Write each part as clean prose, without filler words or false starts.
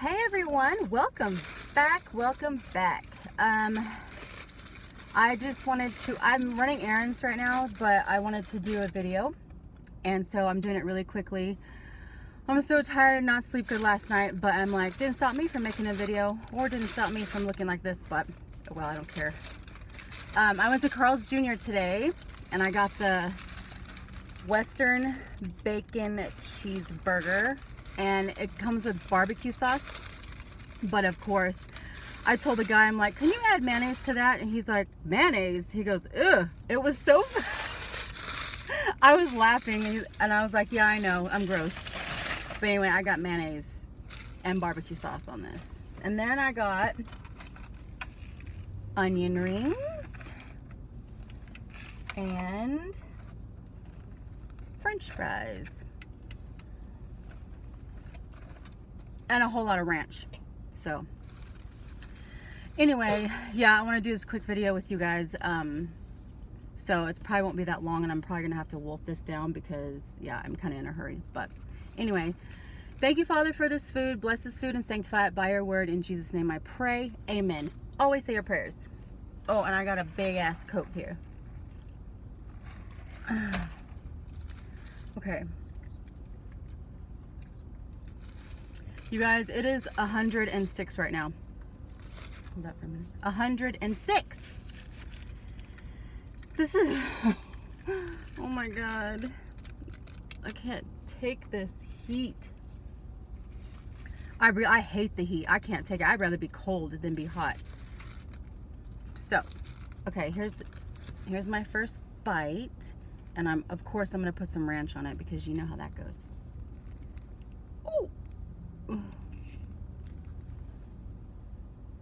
Hey everyone, welcome back. I just wanted to, I'm running errands right now, but I wanted to do a video, and so I'm doing it really quickly. I'm so tired, not sleep good last night, but I'm like, didn't stop me from making a video, or didn't stop me from looking like this, but well, I don't care. I went to Carl's Jr. today, and I got the Western bacon cheeseburger, and it comes with barbecue sauce. But of course, I told the guy, I'm like, can you add mayonnaise to that? And he's like, mayonnaise? He goes, ugh, it was so I was laughing, and I was like, yeah, I know, I'm gross. But anyway, I got mayonnaise and barbecue sauce on this. And then I got onion rings and French fries and a whole lot of ranch. So anyway, yeah, I want to do this quick video with you guys. So it probably won't be that long, and I'm probably gonna have to wolf this down because yeah, I'm kind of in a hurry. But anyway, thank you, Father, for this food. Bless this food and sanctify it by your word. In Jesus' name I pray, amen. Always say your prayers. Oh, and I got a big ass Coke here. Okay, you guys, it is 106 right now. Hold that for a minute. 106. This is oh my god, I can't take this heat. I hate the heat. I can't take it. I'd rather be cold than be hot. So okay, here's my first bite. And of course I'm gonna put some ranch on it because you know how that goes. Ooh.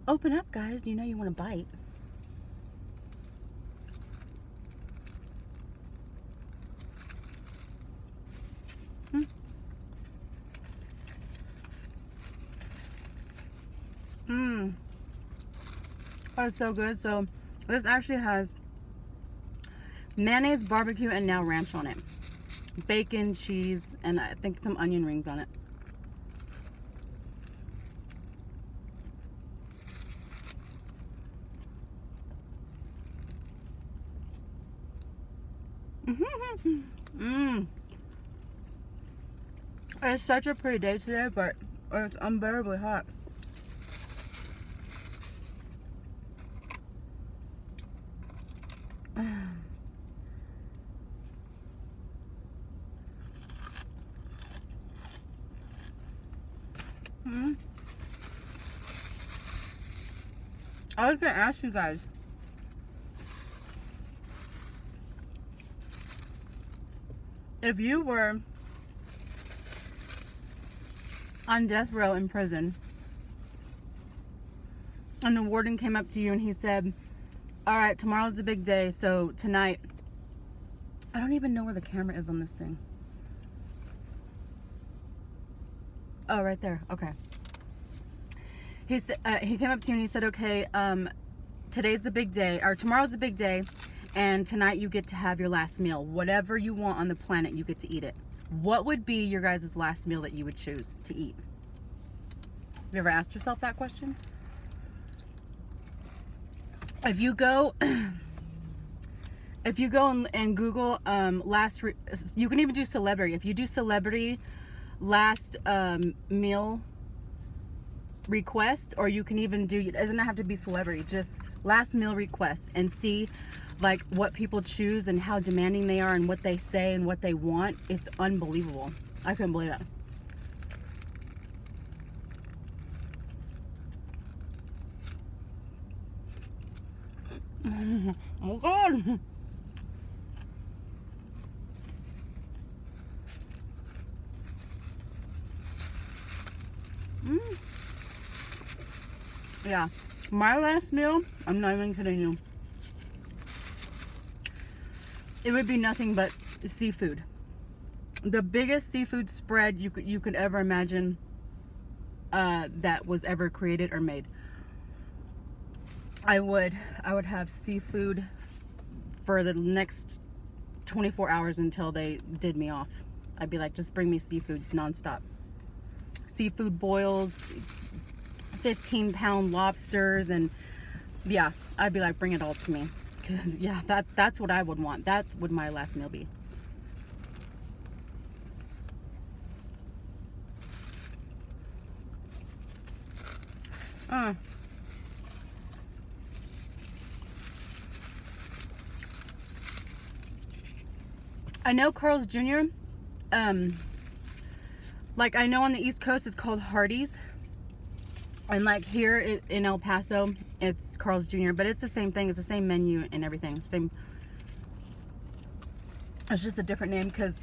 Open up, guys. You know you want to bite. Oh, it's so good. So this actually has mayonnaise, barbecue, and now ranch on it. Bacon, cheese, and I think some onion rings on it. It's such a pretty day today, but it's unbearably hot. I was gonna ask you guys, if you were on death row in prison and the warden came up to you and he said, all right, tomorrow's a big day, so tonight, I don't even know where the camera is on this thing. Oh, right there. Okay. He said, he came up to you and he said, okay, today's the big day, or tomorrow's the big day, and tonight you get to have your last meal. Whatever you want on the planet, you get to eat it. What would be your guys' last meal that you would choose to eat? Have you ever asked yourself that question? If you go and Google you can even do celebrity. If you do celebrity last meal request, or you can even do, it doesn't have to be celebrity, just last meal request, and see like what people choose and how demanding they are and what they say and what they want. It's unbelievable. I couldn't believe it. Oh god. Yeah, my last meal, I'm not even kidding you, it would be nothing but seafood. The biggest seafood spread you could ever imagine that was ever created or made. I would have seafood for the next 24 hours until they did me off. I'd be like, just bring me seafoods nonstop. Seafood boils, 15-pound lobsters, and yeah, I'd be like, bring it all to me. Because yeah, that's what I would want. That would my last meal be. I know Carl's Jr. Like I know on the East Coast it's called Hardee's, and like here in El Paso it's Carl's Jr. But it's the same thing. It's the same menu and everything. Same. It's just a different name because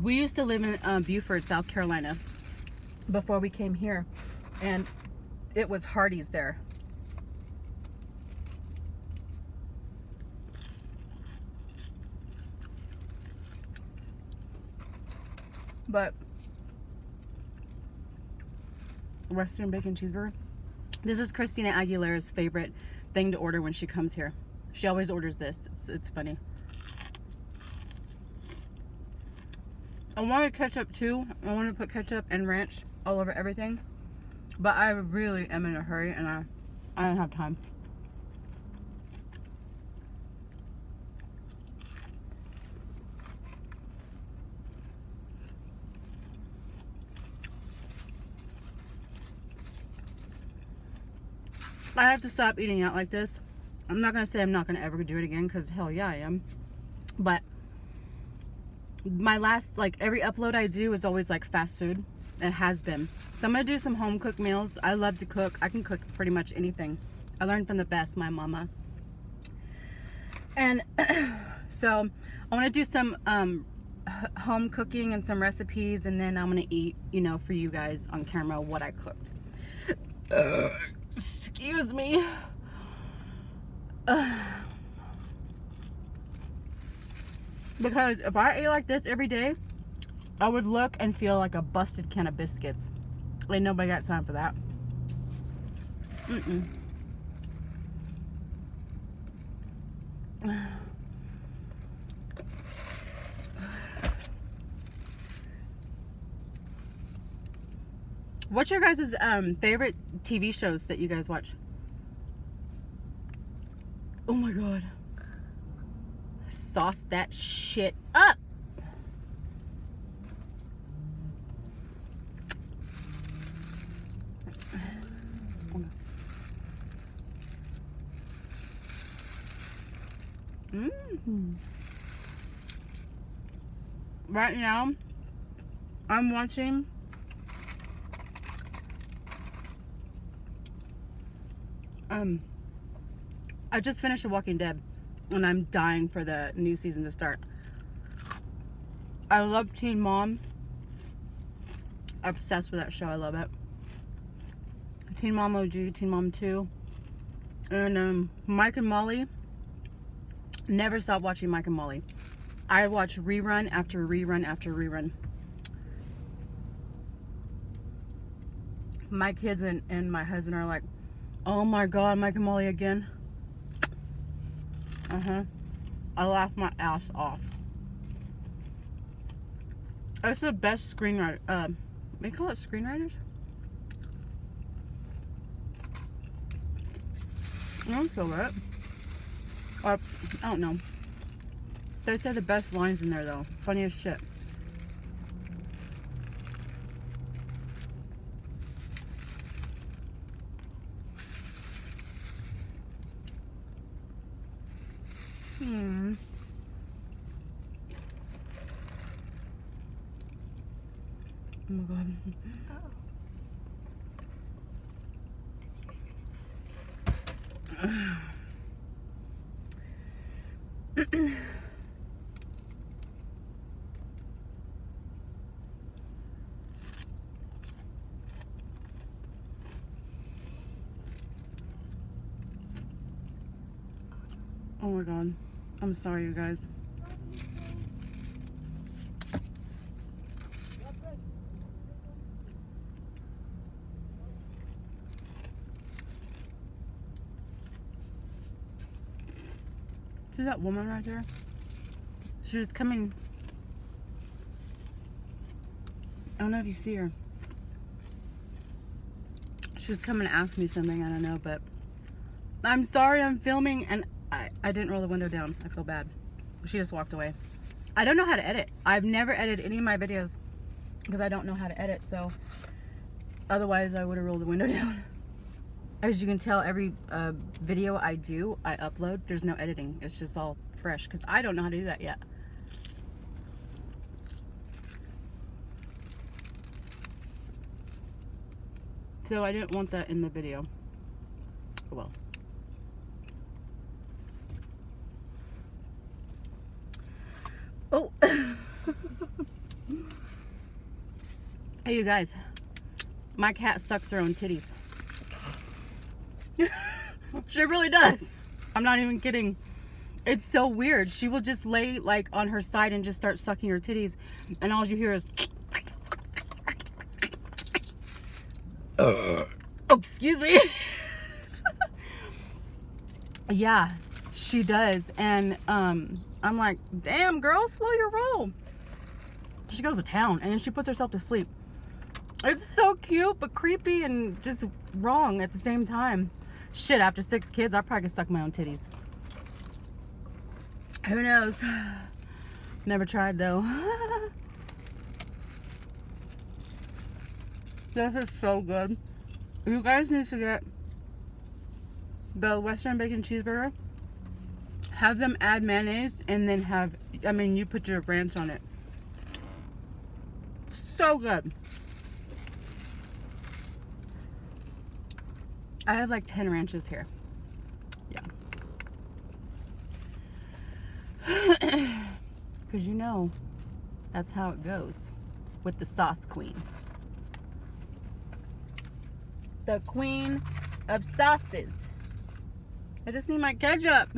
we used to live in Beaufort, South Carolina, before we came here, and it was Hardee's there. But Western bacon cheeseburger. This is Christina Aguilera's favorite thing to order when she comes here. She always orders this. It's funny. I wanted ketchup too. I want to put ketchup and ranch all over everything, but I really am in a hurry and I don't have time. I have to stop eating out like this. I'm not gonna say I'm not gonna ever do it again, because hell yeah I am. But my last, like every upload I do is always like fast food. It has been. So I'm gonna do some home cooked meals. I love to cook. I can cook pretty much anything. I learned from the best, my mama. And so I want to do some home cooking and some recipes, and then I'm gonna eat, you know, for you guys on camera what I cooked. Excuse me. Because if I ate like this every day, I would look and feel like a busted can of biscuits. Ain't nobody got time for that. What's your guys' favorite TV shows that you guys watch? Oh my god. Sauce that shit up. Right now, I'm watching I just finished The Walking Dead, and I'm dying for the new season to start. I love Teen Mom. Obsessed with that show. I love it. Teen Mom OG, Teen Mom 2. And Mike and Molly. Never stop watching Mike and Molly. I watch rerun after rerun after rerun. My kids and my husband are like, oh my god, Mike and Molly again. I laugh my ass off. It's the best screenwriter. They call it screenwriters? I don't feel that. I don't know. They say the best lines in there though. Funny as shit. Oh my god. Oh my god. I'm sorry, you guys. See that woman right there? She was coming. I don't know if you see her. She was coming to ask me something, I don't know, but I'm sorry, I'm filming, and I didn't roll the window down. I feel bad. She just walked away. I don't know how to edit. I've never edited any of my videos because I don't know how to edit, so otherwise I would have rolled the window down. As you can tell, every video I do, I upload. There's no editing. It's just all fresh because I don't know how to do that yet. So I didn't want that in the video. Oh well. Oh. Hey, you guys. My cat sucks her own titties. She really does. I'm not even kidding. It's so weird. She will just lay like on her side and just start sucking her titties, and all you hear is oh, excuse me. Yeah, she does. And I'm like, damn girl, slow your roll. She goes to town and then she puts herself to sleep. It's so cute but creepy and just wrong at the same time. Shit, after 6 kids, I probably could suck my own titties. Who knows? Never tried though. This is so good. You guys need to get the Western bacon cheeseburger. Have them add mayonnaise and then have, I mean, you put your ranch on it. So good. I have like 10 ranches here. Yeah. Because you know, that's how it goes with the sauce queen. The queen of sauces. I just need my ketchup.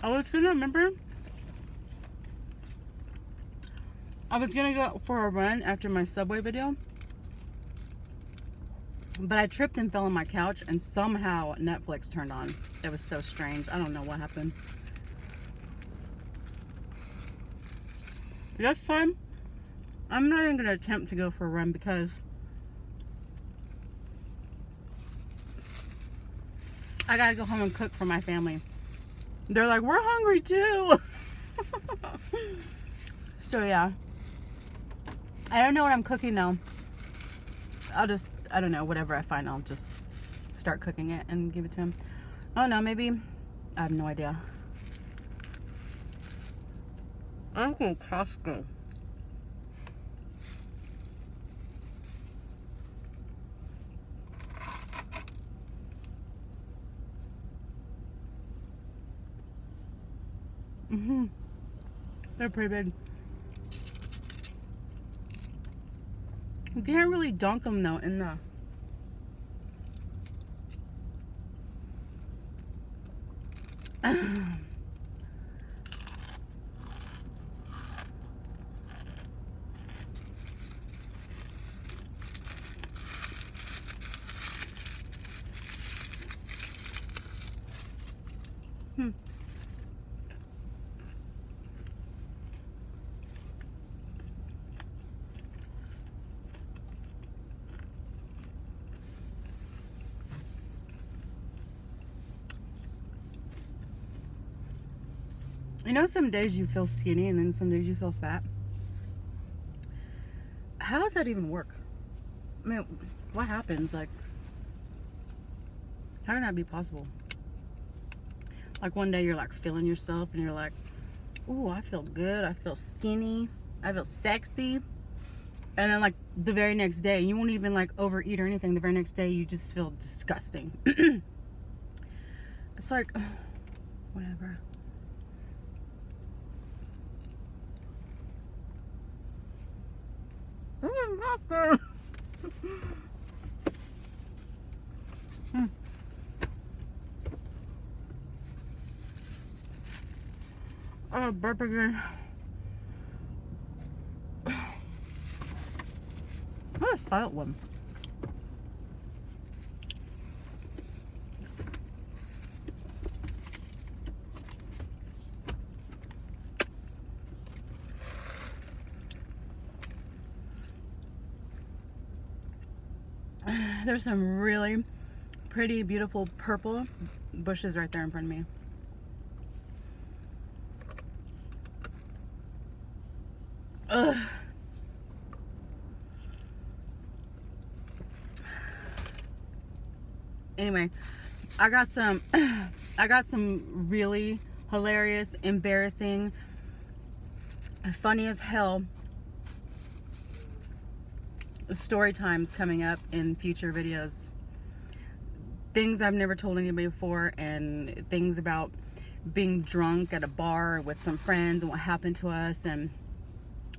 I was gonna, remember? I was gonna go for a run after my Subway video, but I tripped and fell on my couch and somehow Netflix turned on. It was so strange. I don't know what happened. This time, I'm not even gonna attempt to go for a run because I gotta go home and cook for my family. They're like, we're hungry too. So yeah. I don't know what I'm cooking though. I don't know, whatever I find, I'll just start cooking it and give it to him. I don't know, maybe, I have no idea. I'm going to Costco. They're pretty big. You can't really dunk them though in the You know, some days you feel skinny and then some days you feel fat. How does that even work? I mean, what happens? Like, how can that be possible? Like one day you're like feeling yourself and you're like, ooh, I feel good. I feel skinny. I feel sexy. And then like the very next day, you won't even like overeat or anything. The very next day you just feel disgusting. It's like, whatever. Oh, burp again. What a salt one. There's some really pretty, beautiful purple bushes right there in front of me. Ugh. Anyway, I got some really hilarious, embarrassing, funny as hell story times coming up in future videos. Things I've never told anybody before, and things about being drunk at a bar with some friends and what happened to us, and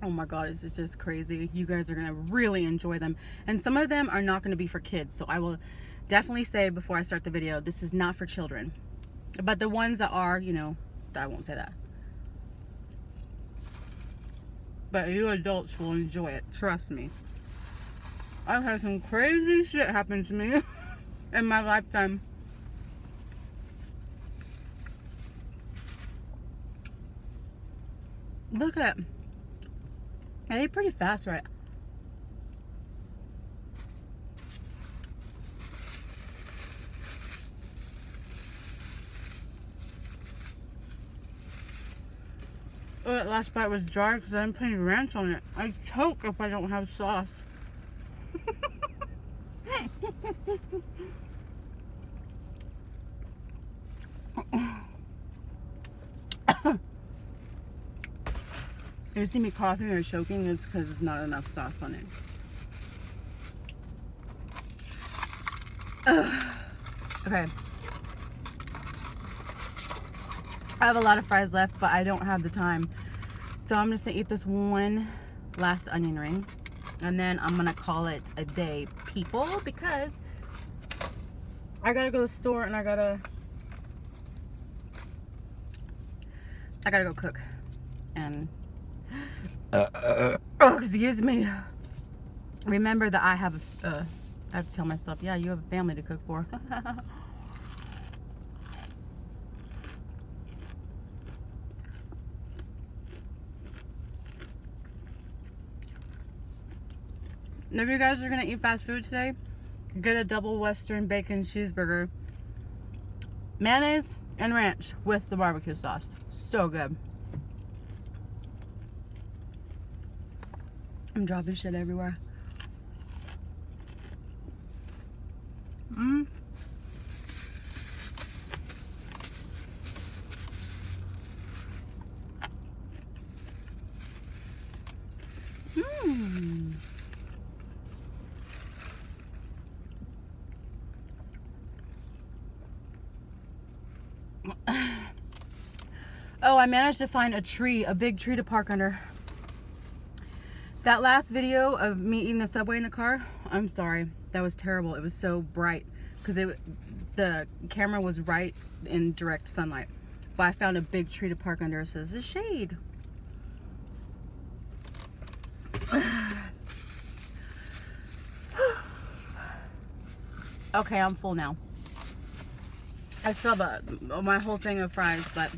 oh my god, it's just crazy. You guys are gonna really enjoy them, and some of them are not going to be for kids, so I will definitely say before I start the video, this is not for children. But the ones that are, you know, I won't say that. But you adults will enjoy it, trust me. I've had some crazy shit happen to me in my lifetime. Look at, I ate pretty fast, right? Oh, that last bite was dry because I didn't put any ranch on it. I choke if I don't have sauce. You see me coughing or choking is because there's not enough sauce on it. Okay. I have a lot of fries left, but I don't have the time. So I'm just gonna eat this one last onion ring, and then I'm gonna call it a day, people, because I gotta go to the store and I gotta go cook. And oh, excuse me. Remember that I have I have to tell myself, yeah, you have a family to cook for. If you guys are gonna eat fast food today, get a double Western bacon cheeseburger, mayonnaise and ranch with the barbecue sauce. So good. I'm dropping shit everywhere. Mmm. Mmm. Oh, I managed to find a tree, a big tree to park under. That last video of me eating the Subway in the car, I'm sorry, that was terrible. It was so bright because the camera was right in direct sunlight. But I found a big tree to park under, so this is shade. Okay, I'm full now. I still have my whole thing of fries, but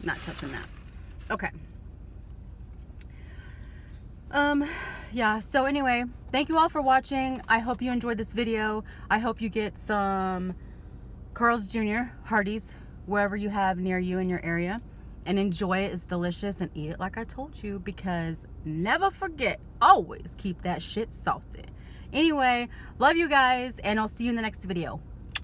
not touching that. Okay. Yeah, so anyway, thank you all for watching. I hope you enjoyed this video. I hope you get some Carl's Jr. Hardee's wherever you have near you in your area, and enjoy it. It's delicious, and eat it like I told you, because never forget, always keep that shit saucy. Anyway, love you guys, and I'll see you in the next video.